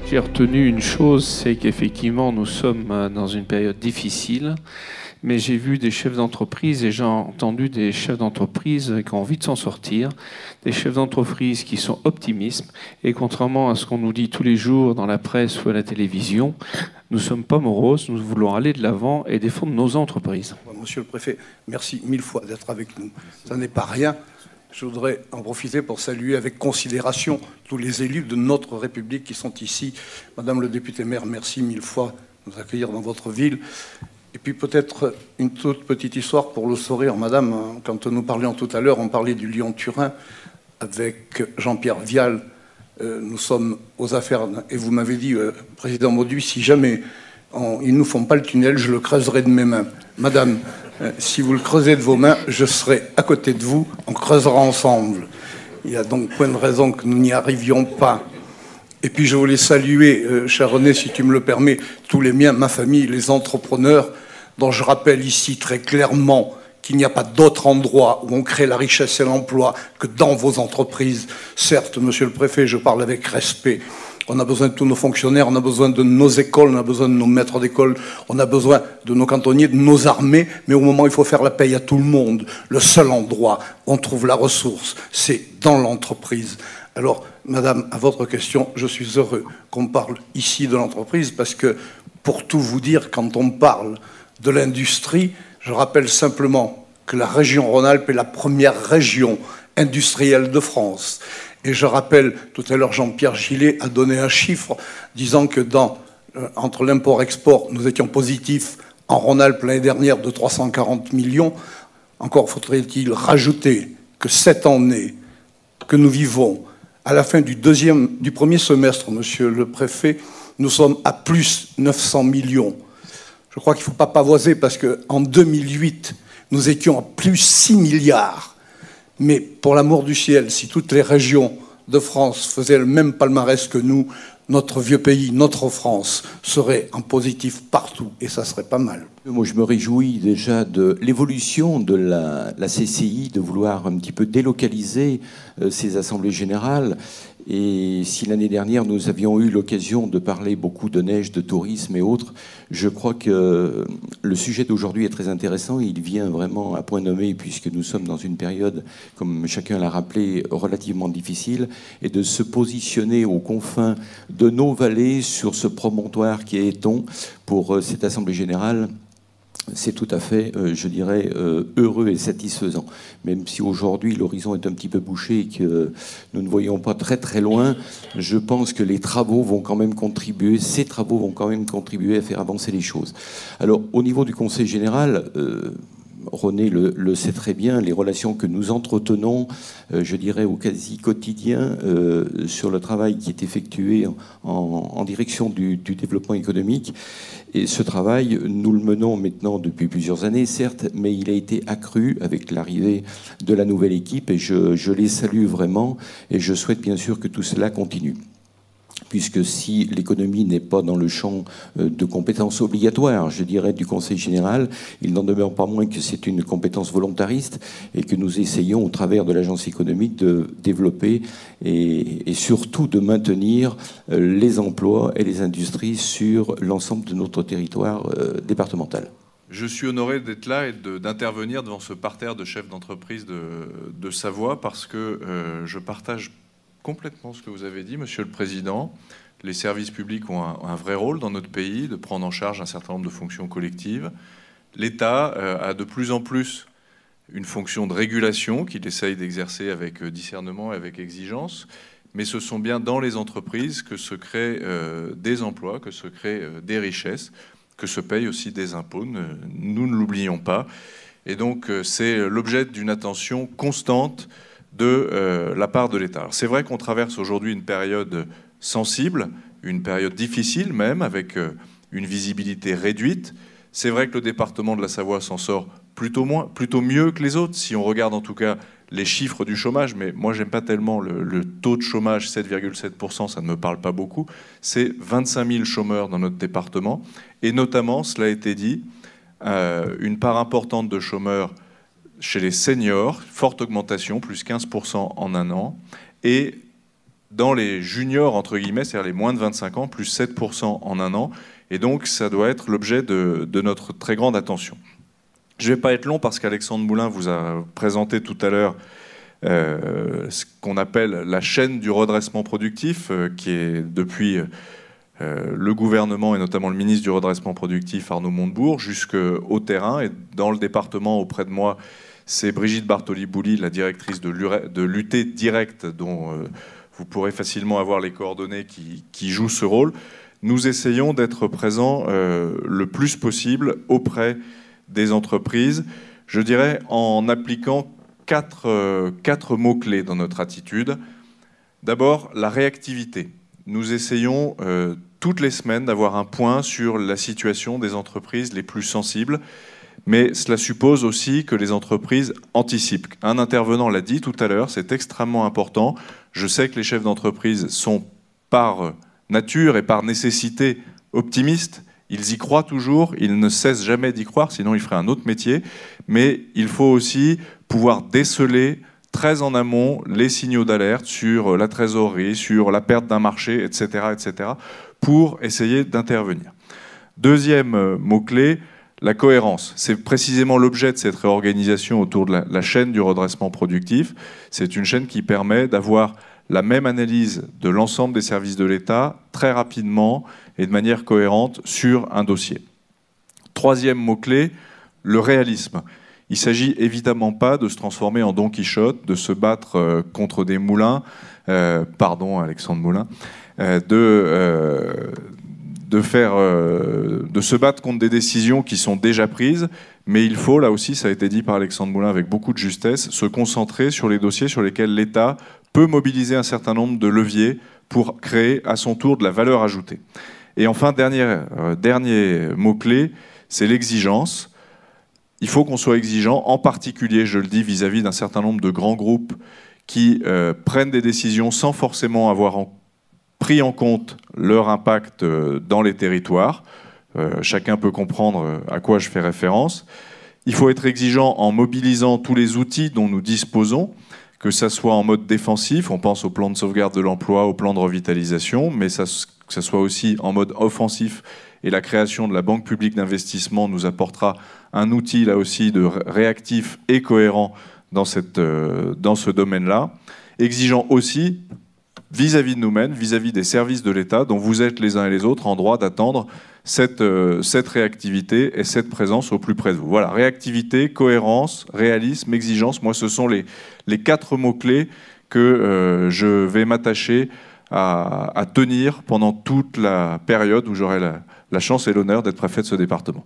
J'ai retenu une chose, c'est qu'effectivement nous sommes dans une période difficile, mais j'ai vu des chefs d'entreprise et j'ai entendu des chefs d'entreprise qui ont envie de s'en sortir, des chefs d'entreprise qui sont optimistes, et contrairement à ce qu'on nous dit tous les jours dans la presse ou à la télévision, nous ne sommes pas moroses, nous voulons aller de l'avant et défendre nos entreprises. Monsieur le Préfet, merci mille fois d'être avec nous. Ça n'est pas rien. Je voudrais en profiter pour saluer avec considération tous les élus de notre République qui sont ici. Madame le député maire, merci mille fois de nous accueillir dans votre ville. Et puis peut-être une toute petite histoire pour le sourire. Madame, quand nous parlions tout à l'heure, on parlait du Lyon-Turin avec Jean-Pierre Vial. Nous sommes aux affaires, et vous m'avez dit, Président Mauduit, si jamais ils ne nous font pas le tunnel, je le creuserai de mes mains. Madame, si vous le creusez de vos mains, je serai à côté de vous, on creusera ensemble. Il y a donc point de raison que nous n'y arrivions pas. Et puis je voulais saluer, cher René, si tu me le permets, tous les miens, ma famille, les entrepreneurs, dont je rappelle ici très clairement qu'il n'y a pas d'autre endroit où on crée la richesse et l'emploi que dans vos entreprises. Certes, monsieur le préfet, je parle avec respect. On a besoin de tous nos fonctionnaires, on a besoin de nos écoles, on a besoin de nos maîtres d'école, on a besoin de nos cantonniers, de nos armées, mais au moment où il faut faire la paye à tout le monde, le seul endroit où on trouve la ressource, c'est dans l'entreprise. Alors, madame, à votre question, je suis heureux qu'on parle ici de l'entreprise, parce que, pour tout vous dire, quand on parle de l'industrie, je rappelle simplement que la région Rhône-Alpes est la première région industrielle de France. Et je rappelle, tout à l'heure, Jean-Pierre Gillet a donné un chiffre disant que entre l'import-export, nous étions positifs en Rhône-Alpes l'année dernière de 340 millions. Encore faudrait-il rajouter que cette année que nous vivons, à la fin du premier semestre, monsieur le préfet, nous sommes à plus 900 millions. Je crois qu'il ne faut pas pavoiser parce qu'en 2008, nous étions à plus 6 milliards. Mais pour l'amour du ciel, si toutes les régions de France faisaient le même palmarès que nous, notre vieux pays, notre France, serait en positif partout, et ça serait pas mal. Moi, je me réjouis déjà de l'évolution de la CCI, de vouloir un petit peu délocaliser ces assemblées générales. Et si l'année dernière, nous avions eu l'occasion de parler beaucoup de neige, de tourisme et autres, je crois que le sujet d'aujourd'hui est très intéressant. Il vient vraiment à point nommé, puisque nous sommes dans une période, comme chacun l'a rappelé, relativement difficile, et de se positionner aux confins de nos vallées sur ce promontoire qui est Éton pour cette Assemblée générale. C'est tout à fait, je dirais, heureux et satisfaisant. Même si aujourd'hui l'horizon est un petit peu bouché et que nous ne voyons pas très très loin, je pense que les travaux vont quand même contribuer, ces travaux vont quand même contribuer à faire avancer les choses. Alors, au niveau du Conseil général, René le sait très bien, les relations que nous entretenons, je dirais au quasi quotidien, sur le travail qui est effectué en direction du développement économique. Et ce travail, nous le menons maintenant depuis plusieurs années, certes, mais il a été accru avec l'arrivée de la nouvelle équipe et je les salue vraiment et je souhaite bien sûr que tout cela continue. Puisque si l'économie n'est pas dans le champ de compétences obligatoires, je dirais, du Conseil général, il n'en demeure pas moins que c'est une compétence volontariste et que nous essayons, au travers de l'agence économique, de développer et surtout de maintenir les emplois et les industries sur l'ensemble de notre territoire départemental. Je suis honoré d'être là et d'intervenir devant ce parterre de chefs d'entreprise de Savoie parce que je partage complètement ce que vous avez dit, Monsieur le Président. Les services publics ont un vrai rôle dans notre pays, de prendre en charge un certain nombre de fonctions collectives. L'État a de plus en plus une fonction de régulation qu'il essaye d'exercer avec discernement et avec exigence. Mais ce sont bien dans les entreprises que se créent des emplois, que se créent des richesses, que se payent aussi des impôts. Nous ne l'oublions pas. Et donc, c'est l'objet d'une attention constante de la part de l'État. C'est vrai qu'on traverse aujourd'hui une période sensible, une période difficile même, avec une visibilité réduite. C'est vrai que le département de la Savoie s'en sort plutôt mieux que les autres, si on regarde en tout cas les chiffres du chômage, mais moi j'aime pas tellement le taux de chômage, 7,7%, ça ne me parle pas beaucoup. C'est 25 000 chômeurs dans notre département, et notamment, cela a été dit, une part importante de chômeurs chez les seniors, forte augmentation, plus 15% en un an, et dans les juniors, entre guillemets, c'est-à-dire les moins de 25 ans, plus 7% en un an. Et donc, ça doit être l'objet de notre très grande attention. Je ne vais pas être long parce qu'Alexandre Moulin vous a présenté tout à l'heure ce qu'on appelle la chaîne du redressement productif, qui est depuis le gouvernement et notamment le ministre du redressement productif, Arnaud Montebourg, jusqu'au terrain. Et dans le département, auprès de moi, c'est Brigitte Bartoli-Bouli, la directrice de l'UT Direct, dont vous pourrez facilement avoir les coordonnées, qui joue ce rôle. Nous essayons d'être présents le plus possible auprès des entreprises, je dirais en appliquant quatre mots-clés dans notre attitude. D'abord, la réactivité. Nous essayons toutes les semaines d'avoir un point sur la situation des entreprises les plus sensibles, mais cela suppose aussi que les entreprises anticipent. Un intervenant l'a dit tout à l'heure, c'est extrêmement important. Je sais que les chefs d'entreprise sont par nature et par nécessité optimistes. Ils y croient toujours, ils ne cessent jamais d'y croire, sinon ils feraient un autre métier. Mais il faut aussi pouvoir déceler très en amont les signaux d'alerte sur la trésorerie, sur la perte d'un marché, etc., etc., pour essayer d'intervenir. Deuxième mot-clé, la cohérence. C'est précisément l'objet de cette réorganisation autour de la chaîne du redressement productif. C'est une chaîne qui permet d'avoir la même analyse de l'ensemble des services de l'État très rapidement et de manière cohérente sur un dossier. Troisième mot-clé, le réalisme. Il ne s'agit évidemment pas de se transformer en Don Quichotte, de se battre contre des moulins, pardon Alexandre Moulin, de se battre contre des décisions qui sont déjà prises, mais il faut, là aussi, ça a été dit par Alexandre Moulin avec beaucoup de justesse, se concentrer sur les dossiers sur lesquels l'État peut mobiliser un certain nombre de leviers pour créer à son tour de la valeur ajoutée. Et enfin, dernier mot-clé, c'est l'exigence. Il faut qu'on soit exigeant, en particulier, je le dis, vis-à-vis d'un certain nombre de grands groupes qui prennent des décisions sans forcément avoir pris en compte leur impact dans les territoires. Chacun peut comprendre à quoi je fais référence. Il faut être exigeant en mobilisant tous les outils dont nous disposons, que ça soit en mode défensif, on pense au plan de sauvegarde de l'emploi, au plan de revitalisation, mais que ça soit aussi en mode offensif. Et la création de la Banque publique d'investissement nous apportera un outil, là aussi, de réactif et cohérent dans ce domaine-là. Exigeant aussi vis-à-vis de nous-mêmes, vis-à-vis des services de l'État, dont vous êtes les uns et les autres en droit d'attendre cette réactivité et cette présence au plus près de vous. Voilà, réactivité, cohérence, réalisme, exigence. Moi, ce sont les quatre mots-clés que je vais m'attacher à tenir pendant toute la période où j'aurai la chance et l'honneur d'être préfet de ce département.